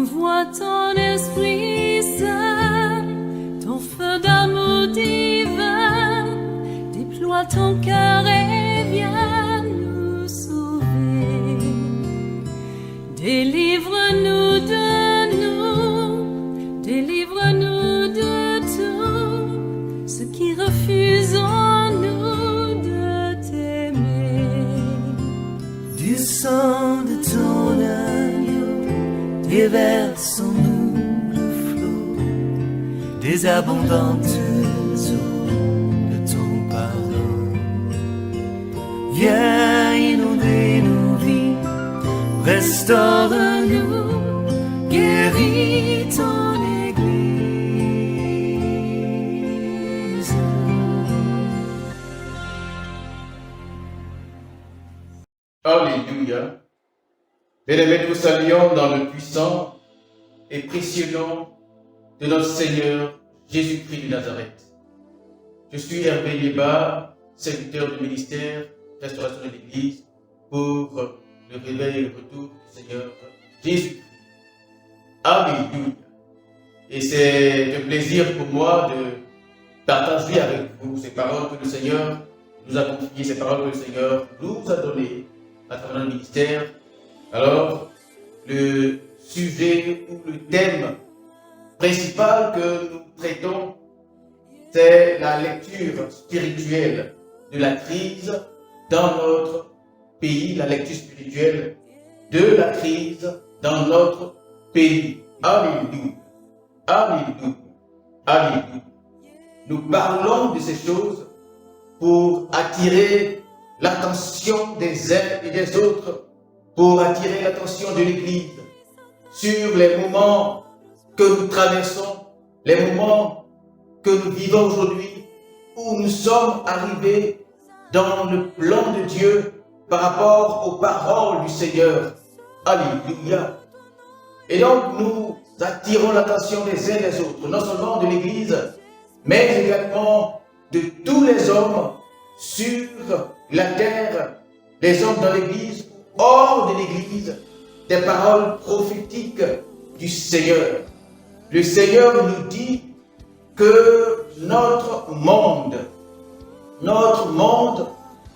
Envoie ton Esprit Saint, ton feu d'amour divin, déploie ton cœur et viens nous sauver. Délivre-nous de nous, délivre-nous de tout, ceux qui refusent en nous de t'aimer. Du sang de ton agneau, déverse en nous le flot des abondantes eaux de ton pardon. Viens inonder nos vies, restaure-nous, guéris ton Église. Alléluia. Bien-aimés, nous saluons dans le puissant et précieux nom de notre Seigneur Jésus-Christ de Nazareth. Je suis Hervé Liéba, serviteur du ministère Restauration de l'Église pour le réveil et le retour du Seigneur Jésus-Christ. Alléluia. Et c'est un plaisir pour moi de partager avec vous ces paroles que le Seigneur nous a confiées, ces paroles que le Seigneur nous a données à travers le ministère. Alors, le sujet ou le thème principal que nous traitons, c'est la lecture spirituelle de la crise dans notre pays, la lecture spirituelle de la crise dans notre pays. Alléluia. Alléluia. Alléluia. Nous parlons de ces choses pour attirer l'attention des uns et des autres, pour attirer l'attention de l'Église sur les moments que nous traversons, les moments que nous vivons aujourd'hui, où nous sommes arrivés dans le plan de Dieu par rapport aux paroles du Seigneur. Alléluia. Et donc nous attirons l'attention des uns et des autres, non seulement de l'Église, mais également de tous les hommes sur la terre, les hommes dans l'Église, hors de l'Église, des paroles prophétiques du Seigneur. Le Seigneur nous dit que notre monde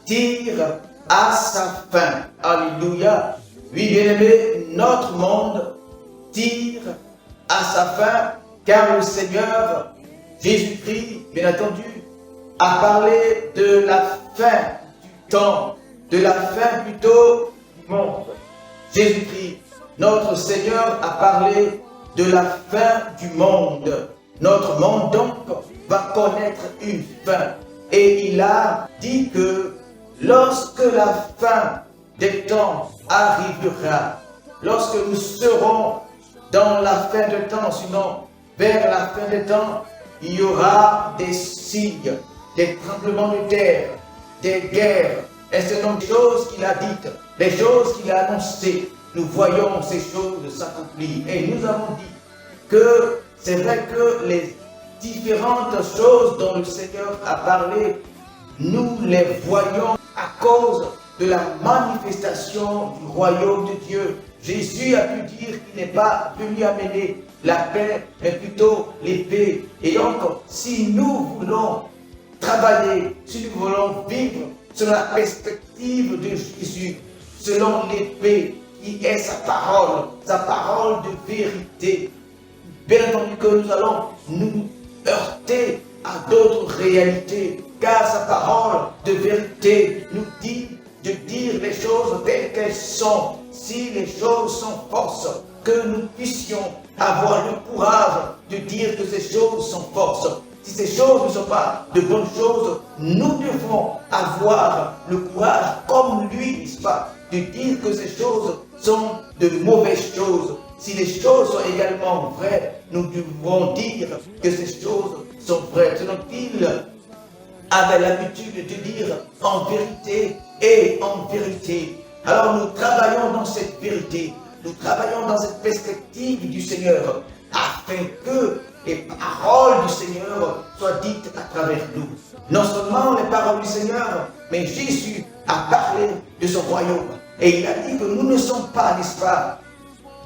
tire à sa fin. Alléluia. Oui, bien-aimé, notre monde tire à sa fin, car le Seigneur, Jésus-Christ, bien entendu, a parlé de la fin du temps, de la fin plutôt du monde. Jésus-Christ, notre Seigneur, a parlé de la fin du monde. Notre monde donc va connaître une fin. Et il a dit que lorsque la fin des temps arrivera, lorsque nous serons dans la fin des temps, sinon vers la fin des temps, il y aura des signes, des tremblements de terre, des guerres, et ce sont des choses qu'il a dites, des choses qu'il a annoncées. Nous voyons ces choses s'accomplir. Et nous avons dit que c'est vrai que les différentes choses dont le Seigneur a parlé, nous les voyons à cause de la manifestation du royaume de Dieu. Jésus a pu dire qu'il n'est pas venu amener la paix, mais plutôt l'épée. Et donc, si nous voulons travailler, si nous voulons vivre selon la perspective de Jésus, selon l'épée qui est sa parole de vérité, bien entendu que nous allons nous heurter à d'autres réalités, car sa parole de vérité nous dit de dire les choses telles qu'elles sont. Si les choses sont fausses, que nous puissions avoir le courage de dire que ces choses sont fausses. Si ces choses ne sont pas de bonnes choses, nous devons avoir le courage, comme lui, n'est-ce pas, de dire que ces choses sont de mauvaises choses. Si les choses sont également vraies, nous devons dire que ces choses sont vraies. Selon qu'il avait l'habitude de dire en vérité et en vérité. Alors nous travaillons dans cette vérité, nous travaillons dans cette perspective du Seigneur, afin que les paroles du Seigneur soient dites à travers nous. Non seulement les paroles du Seigneur, mais Jésus a parlé de son royaume. Et il a dit que nous ne sommes pas, n'est-ce pas,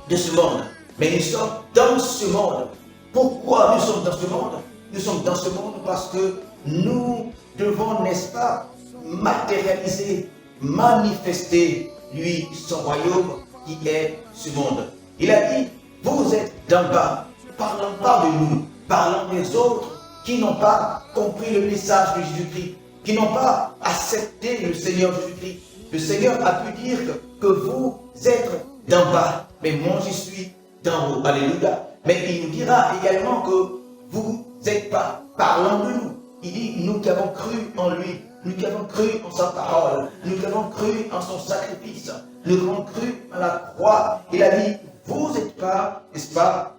de ce monde. mais nous sommes dans ce monde. Pourquoi nous sommes dans ce monde? Nous sommes dans ce monde parce que nous devons, n'est-ce pas, matérialiser, manifester, lui, son royaume qui est ce monde. Il a dit, vous êtes d'en bas, parlant pas de nous, parlant des autres qui n'ont pas compris le message de Jésus-Christ, qui n'ont pas accepté le Seigneur Jésus-Christ. Le Seigneur a pu dire que vous êtes d'en bas, mais moi je suis d'en haut. Alléluia. Mais il nous dira également que vous n'êtes pas parlant de nous. Il dit, nous qui avons cru en lui, nous qui avons cru en sa parole, nous qui avons cru en son sacrifice, nous qui avons cru en la croix. Il a dit, vous n'êtes pas, n'est-ce pas,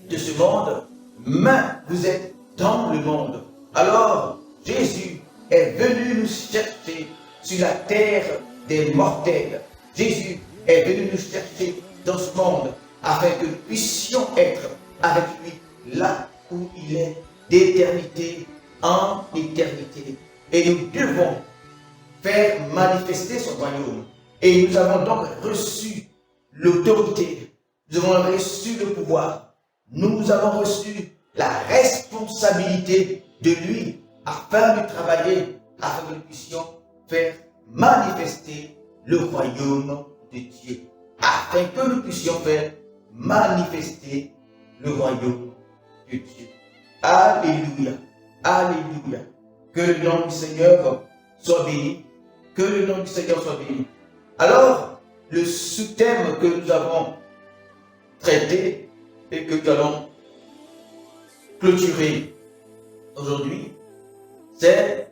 de ce monde, mais vous êtes dans le monde. Alors, Jésus est venu nous chercher sur la terre des mortels. Jésus est venu nous chercher dans ce monde afin que nous puissions être avec lui là où il est d'éternité en éternité. Et nous devons faire manifester son royaume. Et nous avons donc reçu l'autorité, nous avons reçu le pouvoir, nous avons reçu la responsabilité de lui afin de travailler, afin que nous puissions faire manifester le royaume de Dieu, afin que nous puissions faire manifester le royaume de Dieu. Alléluia, alléluia. Que le nom du Seigneur soit béni, que le nom du Seigneur soit béni. Alors, le sous-thème que nous avons traité et que nous allons clôturer aujourd'hui, c'est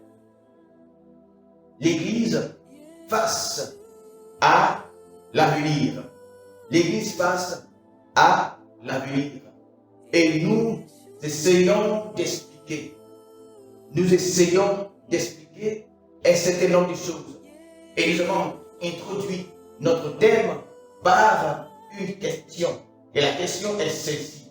l'Église face à l'avenir. L'Église face à l'avenir. Et nous essayons d'expliquer. Nous essayons d'expliquer un certain nombre de choses. Et nous avons introduit notre thème par une question. Et la question est celle-ci.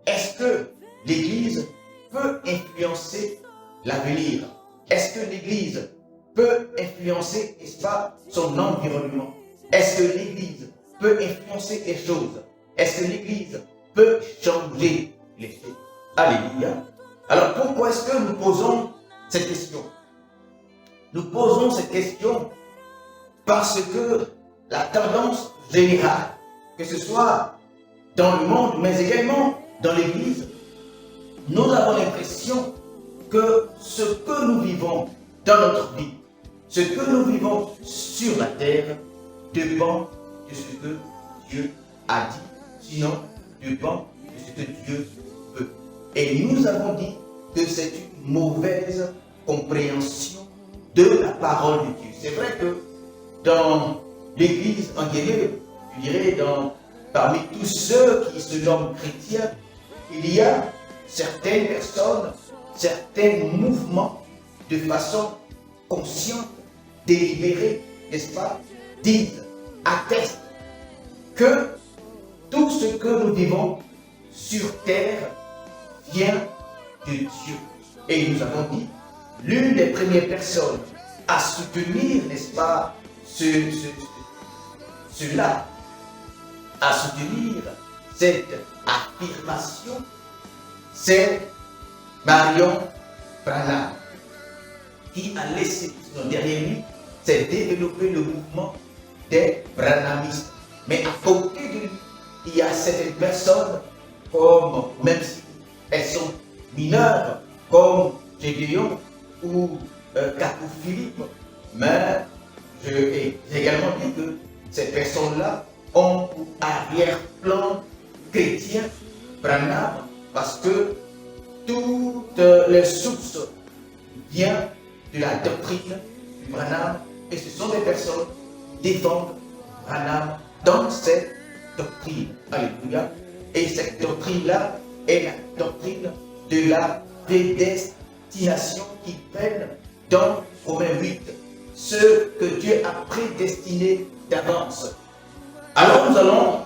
Est-ce que l'Église peut influencer l'avenir? Est-ce que l'Église peut influencer, n'est-ce pas, son environnement? Est-ce que l'Église peut influencer les choses? Est-ce que l'Église peut changer les choses? Alléluia. Alors pourquoi est-ce que nous posons cette question? Nous posons cette question parce que la tendance générale, que ce soit dans le monde, mais également dans l'Église, nous avons l'impression que ce que nous vivons dans notre vie, ce que nous vivons sur la terre, dépend de ce que Dieu a dit, sinon dépend de ce que Dieu veut. Et nous avons dit que c'est une mauvaise compréhension de la parole de Dieu. C'est vrai que dans l'Église en guerrier, je dirais parmi tous ceux qui se nomment chrétiens, il y a certaines personnes, certains mouvements de façon consciente, délibérée, n'est-ce pas, disent, attestent que tout ce que nous vivons sur terre vient de Dieu. Et nous avons dit, l'une des premières personnes à soutenir, n'est-ce pas, cela, à soutenir cette affirmation, c'est Marion Branham, qui a laissé derrière lui, s'est développé le mouvement des Branhamistes. Mais à côté de lui, il y a certaines personnes, comme, même si elles sont mineures, comme Gédéon ou Catou Philippe, mais j'ai également dit que ces personnes-là ont pour arrière-plan chrétien Branham, parce que toutes les sources viennent de la doctrine du Branham, et ce sont des personnes qui défendent Branham dans cette doctrine. Alléluia. Et cette doctrine-là est la doctrine de la prédestination qui prennent dans Romains 8, ce que Dieu a prédestiné d'avance. Alors nous allons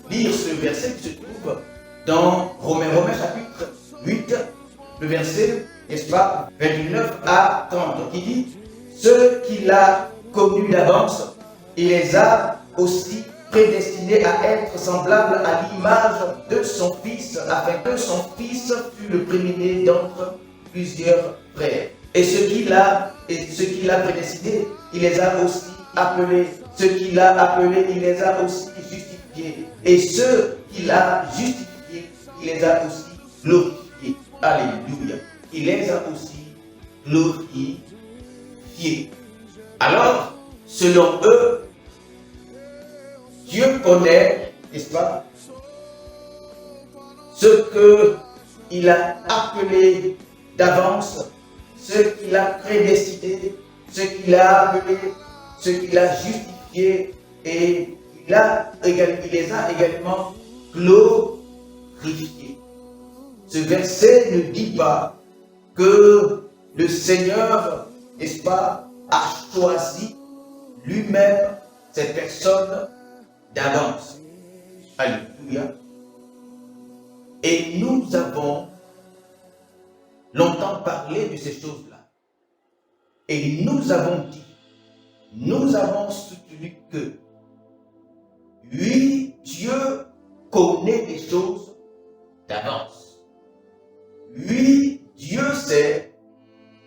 lire ce verset qui se trouve dans Romains chapitre 8, le verset, n'est-ce pas, 29 à 30. Donc il dit, ceux qu'il a connus d'avance, il les a aussi prédestiné à être semblable à l'image de son Fils, afin que son Fils fût le premier-né d'entre plusieurs frères. Et ceux qu'il a prédestinés, il les a aussi appelés. Ceux qu'il a appelés, il les a aussi justifiés. Et ceux qu'il a justifiés, il les a aussi glorifiés. Alléluia. Il les a aussi glorifiés. Alors, selon eux, Dieu connaît, n'est-ce pas, ce qu'il a appelé d'avance, ce qu'il a prédestiné, ce qu'il a appelé, ce qu'il a justifié, et il les a également glorifiés. Ce verset ne dit pas que le Seigneur, n'est-ce pas, a choisi lui-même cette personne d'avance. Alléluia. Et nous avons longtemps parlé de ces choses-là. Et nous avons dit, nous avons soutenu que, oui, Dieu connaît les choses d'avance. Oui, Dieu sait,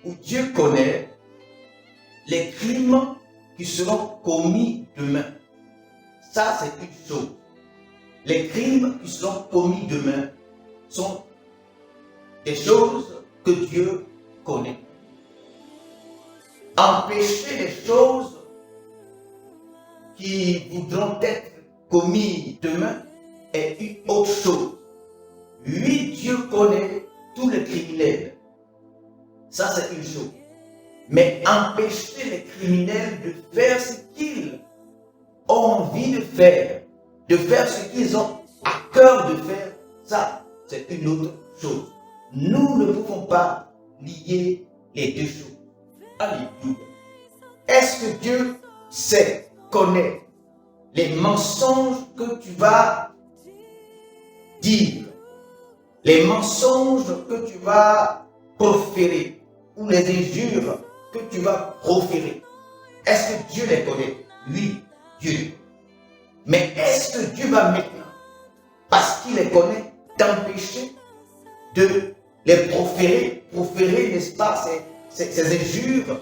ou Dieu connaît, les crimes qui seront commis demain. Ça, c'est une chose. Les crimes qui seront commis demain sont des choses que Dieu connaît. Empêcher les choses qui voudront être commises demain est une autre chose. Oui, Dieu connaît tous les criminels. Ça, c'est une chose. Mais empêcher les criminels de faire ce qu'ils ont envie de faire ce qu'ils ont à cœur de faire, ça, c'est une autre chose. Nous ne pouvons pas lier les deux choses. Alléluia. Est-ce que Dieu sait, connaît les mensonges que tu vas dire, les mensonges que tu vas proférer, ou les injures que tu vas proférer? Est-ce que Dieu les connaît? Oui, Dieu les connaît. Mais est-ce que Dieu va maintenant, parce qu'il les connaît, t'empêcher de les proférer, n'est-ce pas, ces injures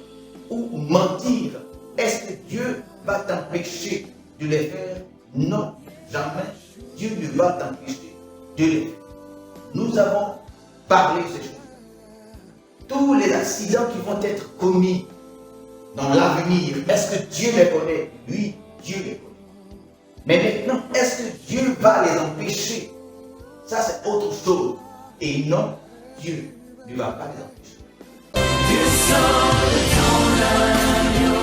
ou mentir? Est-ce que Dieu va t'empêcher de les faire? Non, jamais. Dieu ne va t'empêcher de les faire. Nous avons parlé de ces choses. Tous les accidents qui vont être commis dans l'avenir, est-ce que Dieu les connaît? Oui, Dieu les connaît. Mais maintenant, est-ce que Dieu va les empêcher? Ça, c'est autre chose. Et non, Dieu ne va pas les empêcher. Du sang de ton agneau,